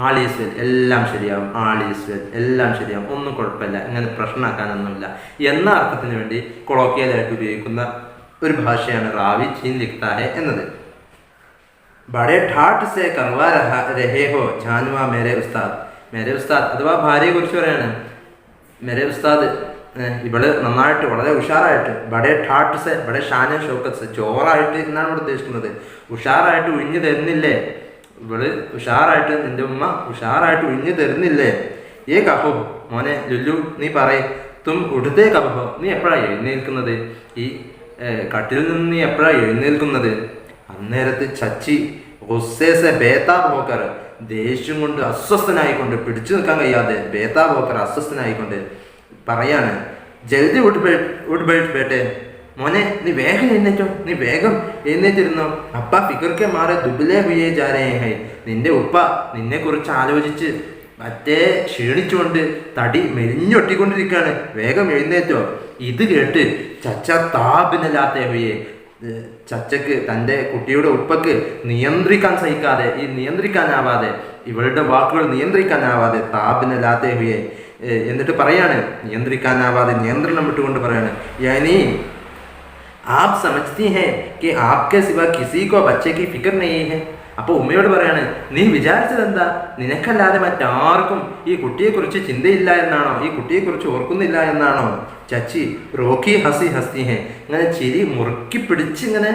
ആളീസ് വെൽ, എല്ലാം ശരിയാവും. ആളീസ് വെൽ, എല്ലാം ശരിയാവും, ഒന്നും കുഴപ്പമില്ല, ഇങ്ങനെ പ്രശ്നമാക്കാനൊന്നുമില്ല എന്ന അർത്ഥത്തിന് വേണ്ടി കൊളോക്കിയലായിട്ട് ഉപയോഗിക്കുന്ന ഒരു ഭാഷയാണ് റാവി ചീൻ ലിഖ്താ ഹെ എന്നത്. ബഡേ ഠാട്ട് സെ കർവാ രഹേ ഹോ ജാനുവ മേരെ ഉസ്താദ്, മേരെ ഉസ്താദ് അഥവാ ഭാര്യയെ കുറിച്ച് പറയാണ്. മേരെ ഉസ്താദ്, ഇവള് നന്നായിട്ട് വളരെ ഉഷാറായിട്ട്, ബഡേ ഠാട്ട് സെ, ബഡേ ഷാന ഷൗക്കത്ത് സെ, ജോറായിട്ട് എന്നാണ് ഇവിടെ ഉദ്ദേശിക്കുന്നത്. ഉഷാറായിട്ട് ഒഴിഞ്ഞു തരുന്നില്ലേ, ഇവള് ഉഷാറായിട്ട്, നിന്റെ ഉമ്മ ഉഷാറായിട്ട് ഒഴിഞ്ഞു തരുന്നില്ലേ. ഏ കഹോ, മോനെ ലുല്ലു നീ പറയ്, തും ഉടുത്തേ കഹോ, നീ എപ്പോഴാണ് എഴുന്നേൽക്കുന്നത്, ഈ കട്ടിൽ നിന്ന് നീ എപ്പോഴാണ് എഴുന്നേൽക്കുന്നത്. അന്നേരത്ത് ചച്ചി ഗുസ്സേസെ ബേതാബ് ഹോക്കർ, ദേഷ്യം കൊണ്ട് അസ്വസ്ഥനായിക്കൊണ്ട്, പിടിച്ചു നിൽക്കാൻ കഴിയാതെ ബേതാബ് ഹോക്കർ അസ്വസ്ഥനായിക്കൊണ്ട് പറയാണ്, ജൽദി ഉഡ് ബേട്ടെ, മോനെ നീ വേഗം എഴുന്നേറ്റോ, നീ വേഗം എഴുന്നേറ്റിരുന്നോ. അപ്പ ഫിക്കർക്കെ മാറെ ദുബിലേ ഹുയേ ജാരേ ഹൈ, നിന്റെ ഉപ്പ നിന്നെ കുറിച്ച് ആലോചിച്ച് മറ്റേ ക്ഷീണിച്ചുകൊണ്ട് തടി മെലിഞ്ഞൊട്ടിക്കൊണ്ടിരിക്കുകയാണ്, വേഗം എഴുന്നേറ്റോ. ഇത് കേട്ട് ചച്ച താപിനല്ലാത്തേ ഹുയേ, ചച്ചക്ക്, തൻ്റെ കുട്ടിയുടെ ഉപ്പക്ക് നിയന്ത്രിക്കാൻ സഹിക്കാതെ, ഈ നിയന്ത്രിക്കാനാവാതെ, ഇവളുടെ വാക്കുകൾ നിയന്ത്രിക്കാനാവാതെ, താപിനല്ലാത്തേ ഹുയേ, എന്നിട്ട് പറയാണ്, നിയന്ത്രിക്കാനാവാതെ നിയന്ത്രണം വിട്ടുകൊണ്ട് പറയാണ്, യാനി ആപ് സമജ്തി ഹേ കി ആപ്കെ സിവ കിസി കോ ബच्चे की फिक्र नहीं है. അപ്പോൾ ഉമ്മയോട് പറയാണ്, നീ വിചാരിച്ചത് എന്താ, നിനക്കല്ലാതെ മറ്റാർക്കും ഈ കുട്ടിയെക്കുറിച്ച് ചിന്തയില്ല എന്നാണോ, ഈ കുട്ടിയെക്കുറിച്ച് ഓർക്കുന്നില്ല എന്നാണോ. ചച്ചി റോക്കി ഹസി ഹസ്തി ഹേ, ഇങ്ങനെ ചിരി മുറുക്കി പിടിച്ച്, ഇങ്ങനെ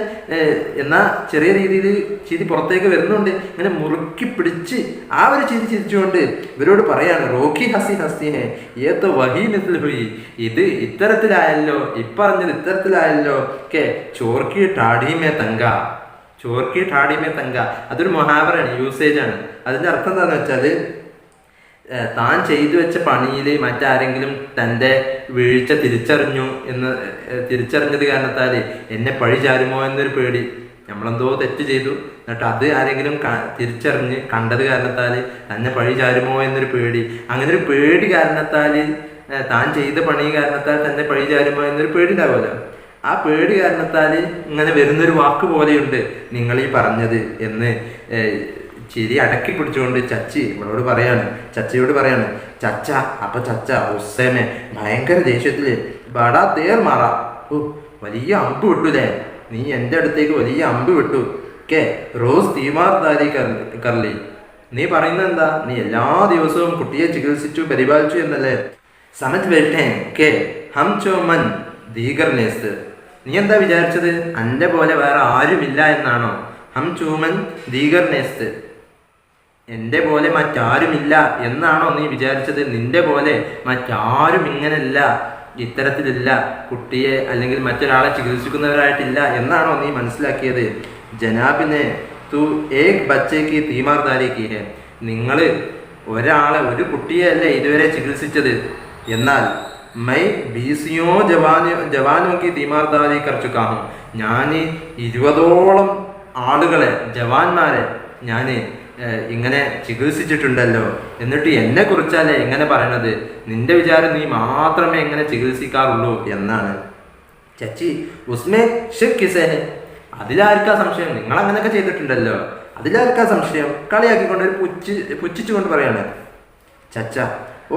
എന്നാൽ ചെറിയ രീതിയിൽ ചിരി പുറത്തേക്ക് വരുന്നുണ്ട്, ഇങ്ങനെ മുറുക്കി പിടിച്ച് ആ ഒരു ചിരി ചിരിച്ചുകൊണ്ട് ഇവരോട് പറയാണ്, റോക്കി ഹസി ഹസ്തി ഹേ ഏതോ വഹി മിസ്ൽ ഹുയി, ഇത് ഇത്തരത്തിലായല്ലോ, ഇപ്പറഞ്ഞത് ഇത്തരത്തിലായല്ലോ. കെ ചോർക്കി ടാഠിമേ തങ്ക, ചോർക്കി ഠാഡിമേ തങ്ക, അതൊരു മുഹാവറാണ്, യൂസേജാണ്. അതിൻ്റെ അർത്ഥം എന്താണെന്ന് വെച്ചാൽ, താൻ ചെയ്തു വെച്ച പണിയിൽ മറ്റാരെങ്കിലും തൻ്റെ വീഴ്ച തിരിച്ചറിഞ്ഞത് കാരണത്താൽ എന്നെ പഴി ചാരുമോ എന്നൊരു പേടി. നമ്മളെന്തോ തെറ്റ് ചെയ്തു, എന്നിട്ട് അത് ആരെങ്കിലും തിരിച്ചറിഞ്ഞ് കണ്ടത് കാരണത്താൽ തന്നെ പഴി ചാരുമോ എന്നൊരു പേടി, അങ്ങനെ ഒരു പേടി കാരണത്താൽ താൻ ചെയ്ത പണി കാരണത്താൽ തന്നെ പഴി ചാരുമോ എന്നൊരു പേടി ഉണ്ടാവുമല്ലോ. ആ പേടി കാരണത്താൽ ഇങ്ങനെ വരുന്നൊരു വാക്ക് പോലെയുണ്ട് നിങ്ങൾ ഈ പറഞ്ഞത് എന്ന് ചിരി അടക്കി പിടിച്ചുകൊണ്ട് ചച്ചയോട് പറയാണ് ചച്ച. അപ്പൊ ചച്ച ഉസ്സേമേ ഭയങ്കര ദേഷ്യത്തില് ബടാ തേർ മാറാ, ഓ വലിയ അമ്പ് വിട്ടൂലേ, നീ എൻ്റെ അടുത്തേക്ക് വലിയ അമ്പ് വിട്ടു. കേ റോസ് തീമാർദാരി കർലി, നീ പറയുന്നത് എന്താ? നീ എല്ലാ ദിവസവും കുട്ടിയെ ചികിത്സിച്ചു പരിപാലിച്ചു എന്നല്ലേ? സമജ് ബെൽട്ടേ കേ ഹം ചോ മൻ ദീഗർ നേസ്ത്, നീ എന്താ വിചാരിച്ചത് എൻ്റെ പോലെ വേറെ ആരുമില്ല എന്നാണോ? ഹം ചൂമൻ ദീഗർ നേസ്ത്, എൻ്റെ പോലെ മറ്റാരുമില്ല എന്നാണോ നീ വിചാരിച്ചത്? നിന്റെ പോലെ മറ്റാരും ഇങ്ങനല്ല, ഇത്തരത്തിലില്ല, കുട്ടിയെ അല്ലെങ്കിൽ മറ്റൊരാളെ ചികിത്സിക്കുന്നവരായിട്ടില്ല എന്നാണോ നീ മനസ്സിലാക്കിയത്? ജനാബിനെ തു ഏക് ബച്ചയ്ക്ക് തീമാർദാരി കീ ഹെ, നിങ്ങൾ ഒരു കുട്ടിയെ അല്ലേ ഇതുവരെ ചികിത്സിച്ചത്, എന്നാൽ മൈ ബീസിയോ ജവാനോക്ക് തീമാർദാരി കർച്ചുക്കാഹും, ഞാൻ 20ഓളം ആളുകളെ ജവാന്മാരെ ഞാൻ ഇങ്ങനെ ചികിത്സിച്ചിട്ടുണ്ടല്ലോ, എന്നിട്ട് എന്നെ കുറിച്ചല്ലേ എങ്ങനെ പറയണത്? നിന്റെ വിചാരം നീ മാത്രമേ എങ്ങനെ ചികിത്സിക്കാറുള്ളൂ എന്നാണ്. ചച്ചി ഉസ്മേ ഷക്ക് കിസേ ഹെ, അതിലാർക്കാ സംശയം? നിങ്ങൾ അങ്ങനെയൊക്കെ ചെയ്തിട്ടുണ്ടല്ലോ, അതിലാർക്കാ സംശയം? കളിയാക്കിക്കൊണ്ട് പുച്ഛിച്ചുകൊണ്ട് പറയാണ് ചച്ച.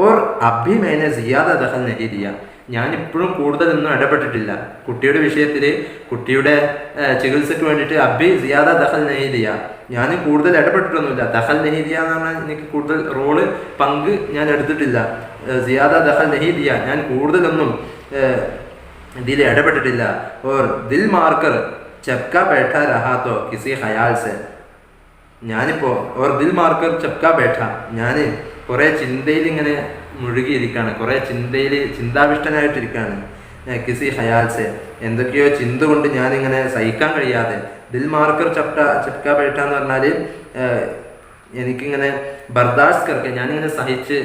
ഓർ അഭി മേനെ സിയാദ ദഖൽ നഹീ ദിയ, ഞാൻ ഇപ്പോഴും കൂടുതലൊന്നും ഇടപെട്ടിട്ടില്ല കുട്ടിയുടെ വിഷയത്തിൽ. കുട്ടിയുടെ ചികിത്സയ്ക്ക് വേണ്ടിയിട്ട് അഭി സിയാദ ദഖൽ നഹീ ദിയ, ഞാൻ കൂടുതൽ ഇടപെട്ടിട്ടൊന്നുമില്ല. ദഖൽ നഹീ ദിയ എന്ന് പറഞ്ഞാൽ എനിക്ക് കൂടുതൽ പങ്ക് ഞാൻ എടുത്തിട്ടില്ല. സിയാദ ദഖൽ നഹീ ദിയ, ഞാൻ കൂടുതലൊന്നും ഇതിൽ ഇടപെട്ടിട്ടില്ല. ഓർ ദിൽ മാർക്കർ ചപ്ക ബൈഠ രഹാത്തോ കിസി ഖയാൽ സെ, ഓർ ദിൽ മാർക്കർ ചപ്ക ബൈഠ, ഞാൻ കുറേ ചിന്തയിൽ ഇങ്ങനെ മുഴുകിയിരിക്കുകയാണ്, കുറേ ചിന്താവിഷ്ടനായിട്ടിരിക്കുകയാണ്. കിസി ഖയാൽസെ, എന്തൊക്കെയോ ചിന്ത കൊണ്ട് ഞാനിങ്ങനെ സഹിക്കാൻ കഴിയാതെ. ദിൽ മാർക്കർ ചപ്ക ബൈഠ എന്ന് പറഞ്ഞാൽ എനിക്കിങ്ങനെ ബർദാഷ്ത് കർക്കെ, ഞാനിങ്ങനെ സഹിച്ച്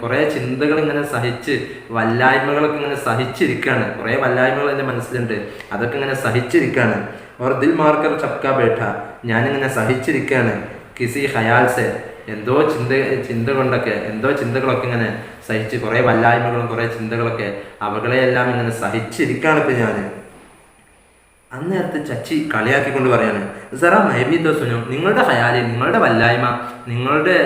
കുറേ ചിന്തകൾ ഇങ്ങനെ സഹിച്ച്, വല്ലായ്മകളൊക്കെ ഇങ്ങനെ സഹിച്ചിരിക്കുകയാണ്. കുറേ വല്ലായ്മകൾ എൻ്റെ മനസ്സിലുണ്ട്, അതൊക്കെ ഇങ്ങനെ സഹിച്ചിരിക്കുകയാണ്. ഓർ ദിൽ മാർക്കർ ചപ്ക ബൈഠ, ഞാനിങ്ങനെ സഹിച്ചിരിക്കുകയാണ്. കിസി ഖയാൽസെ, എന്തോ ചിന്തകളൊക്കെ ഇങ്ങനെ സഹിച്ച്, കുറേ വല്ലായ്മകളും കുറേ ചിന്തകളൊക്കെ, അവകളെയെല്ലാം ഇങ്ങനെ സഹിച്ചിരിക്കുകയാണ് ഇപ്പം ഞാൻ. അന്നേരത്ത് ചച്ചി കളിയാക്കിക്കൊണ്ട് പറയാണ് സറാ മൈബീത്തോ സുനു, നിങ്ങളുടെ ഹയാലി, നിങ്ങളുടെ വല്ലായ്മ, നിങ്ങളുടെ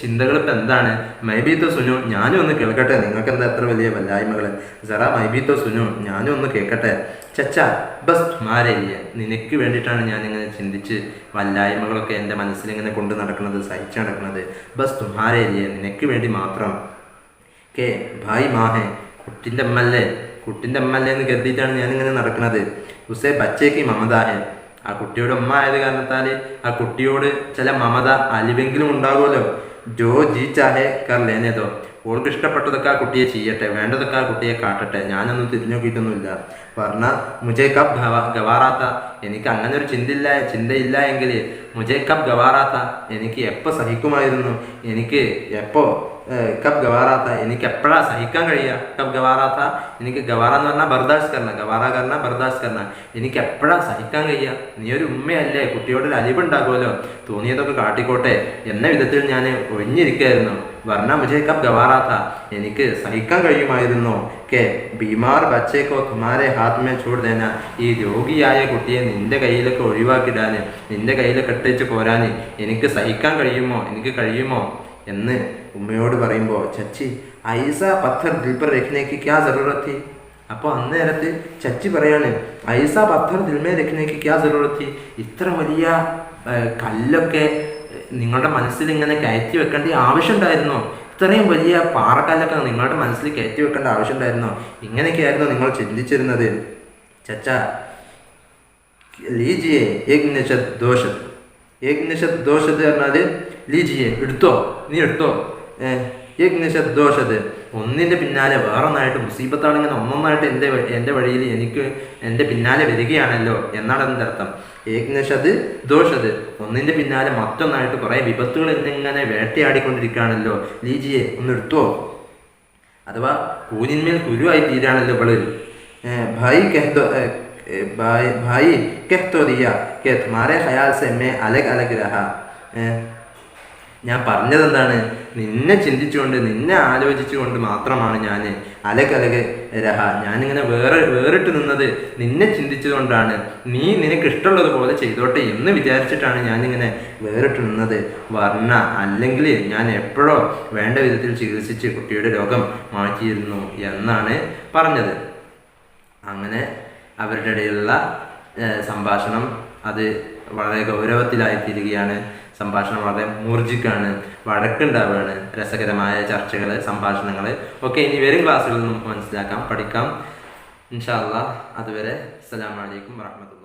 ചിന്തകൾ ഇപ്പം എന്താണ്? മൈബീത്തോ സുനു, ഞാനും ഒന്ന് കേൾക്കട്ടെ, നിങ്ങൾക്ക് എന്താ എത്ര വലിയ വല്ലായ്മകൾ? സറാ മൈബീത്തോ സുനു, ഞാനും ഒന്ന് കേൾക്കട്ടെ. ചച്ച ബസ് തുമാരയില്ല, നിനക്ക് വേണ്ടിയിട്ടാണ് ഞാനിങ്ങനെ ചിന്തിച്ച് വല്ലായ്മകളൊക്കെ എൻ്റെ മനസ്സിലിങ്ങനെ കൊണ്ട് നടക്കുന്നത്, സഹിച്ച് നടക്കുന്നത്. ബസ് തുമാരയില്ല, നിനക്ക് വേണ്ടി മാത്രം. കേ ഭായ് മാഹേ, കുട്ടിൻ്റെ അമ്മല്ലേ എന്ന് കരുതിയിട്ടാണ് ഞാനിങ്ങനെ നടക്കുന്നത്. ഉസേ ബച്ചേക്ക് മമതാഹേ, ആ കുട്ടിയുടെ ഉമ്മ ആയത് കാരണത്താൽ ആ കുട്ടിയോട് ചില മമത അലിവെങ്കിലും ഉണ്ടാകുമല്ലോ. ജോ ജി ചാഹേ കർ ലേനേതോ, ഓൾക്ക് ഇഷ്ടപ്പെട്ടതൊക്കെ ആ കുട്ടിയെ ചെയ്യട്ടെ, വേണ്ടതൊക്കെ ആ കുട്ടിയെ കാട്ടട്ടെ, ഞാനൊന്നും തിരിഞ്ഞു നോക്കിയിട്ടൊന്നുമില്ല. പറഞ്ഞാൽ മുജേ കബ് ഗവാറാത്ത, എനിക്ക് അങ്ങനെ ഒരു ചിന്തയില്ല എങ്കിൽ മുജേ കബ് ഗവാറാത്ത, എനിക്ക് എപ്പോൾ സഹിക്കുമായിരുന്നു, എനിക്ക് എപ്പോൾ കബ് ഗവാറാത്ത, എനിക്ക് എപ്പോഴാണ് സഹിക്കാൻ കഴിയുക? കബ് ഗവാറാത്ത, എനിക്ക് ഗവാറ എന്ന് പറഞ്ഞാൽ ബർദാഷ് കർണ, ഗവാറ കർണ ബർദാഷ് കർണ, എനിക്ക് എപ്പോഴാണ് സഹിക്കാൻ കഴിയുക? നീ ഒരു ഉമ്മയല്ലേ, കുട്ടിയോടൊരു അലിവുണ്ടാകുമല്ലോ, തോന്നിയതൊക്കെ കാട്ടിക്കോട്ടെ എന്ന വിധത്തിൽ ഞാൻ ഒഴിഞ്ഞിരിക്കുകയായിരുന്നു. വർണ്ണ മുജേ കബ് ഗവാറാത്ത, എനിക്ക് സഹിക്കാൻ കഴിയുമായിരുന്നു. കെ ബീമാർ ബച്ചേക്കോ തുമാരെ ഹാത്മേ ചോട് തേന, ഈ രോഗിയായ കുട്ടിയെ നിന്റെ കയ്യിലൊക്കെ ഒഴിവാക്കിടാൻ, നിന്റെ കയ്യിലൊക്കെ ഇട്ടേച്ച് പോരാൻ എനിക്ക് സഹിക്കാൻ കഴിയുമോ എന്ന് ഉമ്മയോട് പറയുമ്പോൾ ചച്ചി ഐസ പത്ഥർ ദിൽ പർ രഖ്നേക്ക് ക്യാ ജറൂറത്ത് थी. അപ്പോൾ അന്നേരത്ത് ചച്ചി പറയാണ് ഐസ പത്ഥർ ദിൽ മേ രഖ്നേക്ക് ക്യാ ജറൂറത്ത് थी, ഇത്ര വലിയ കല്ലൊക്കെ നിങ്ങളുടെ മനസ്സിൽ ഇങ്ങനെ കയറ്റി വെക്കേണ്ട ആവശ്യമുണ്ടായിരുന്നോ? ഇത്രയും വലിയ പാറക്കല്ലൊക്കെ നിങ്ങളുടെ മനസ്സിൽ കയറ്റി വെക്കേണ്ട ആവശ്യമുണ്ടായിരുന്നോ? ഇങ്ങനെയൊക്കെയായിരുന്നു നിങ്ങൾ ചിന്തിച്ചിരുന്നത്. ചച്ച ലീജിയെ ഏക് നിഷത് ദോഷത് പറഞ്ഞാൽ ലീജിയെ നീ എടുത്തോ. ഏക് നിഷത് ദോഷത്, ഒന്നിൻ്റെ പിന്നാലെ വേറൊന്നായിട്ട് മുസീബത്താണിങ്ങനെ ഒന്നൊന്നായിട്ട് എൻ്റെ വഴിയിൽ എൻ്റെ പിന്നാലെ വരികയാണല്ലോ എന്നാണ് അതിൻ്റെ അർത്ഥം. ഏക് നിഷത് ദോഷത്, ഒന്നിൻ്റെ പിന്നാലെ മറ്റൊന്നായിട്ട് കുറേ വിപത്തുകൾ എന്നിങ്ങനെ വേട്ടയാടിക്കൊണ്ടിരിക്കുകയാണല്ലോ. ലീജിയെ ഒന്ന് എടുത്തോ, അഥവാ കൂനിന്മേൽ കുരുവായി തീരാണല്ലോ ഇവള്. ഭായി भाई कह तो दिया कि तुम्हारे ख्याल से मैं अलग अलग रहा. ഞാൻ പറഞ്ഞത് എന്താണ്? നിന്നെ ചിന്തിച്ചുകൊണ്ട് നിന്നെ ആലോചിച്ചുകൊണ്ട് മാത്രമാണ് ഞാൻ അലകലക് രഹ, ഞാനിങ്ങനെ വേറിട്ട് നിന്നത് നിന്നെ ചിന്തിച്ചുകൊണ്ടാണ്. നീ നിനക്ക് ഇഷ്ടമുള്ളതുപോലെ ചെയ്തോട്ടെ എന്ന് വിചാരിച്ചിട്ടാണ് ഞാനിങ്ങനെ വേറിട്ട് നിന്നത്. വർണ്ണ അല്ലെങ്കിൽ ഞാൻ എപ്പോഴോ വേണ്ട വിധത്തിൽ ചികിത്സിച്ച് കുട്ടിയുടെ രോഗം മാറ്റിയിരുന്നു എന്നാണ് പറഞ്ഞത്. അങ്ങനെ അവരുടെ ഇടയിലുള്ള സംഭാഷണം അത് വളരെ ഗൗരവത്തിലായിത്തീരുകയാണ്. സംഭാഷണം വളരെ മൂർജിക്കാണ്, വഴക്കുണ്ടാവുകയാണ്. രസകരമായ ചർച്ചകൾ, സംഭാഷണങ്ങൾ ഒക്കെ ഇനി വരും ക്ലാസ്സുകളിൽ നമുക്ക് മനസ്സിലാക്കാം, പഠിക്കാം ഇൻഷാ അല്ലാഹ്. അതുവരെ അസ്സലാമു അലൈക്കും വറഹ്മത്തുള്ളാഹി.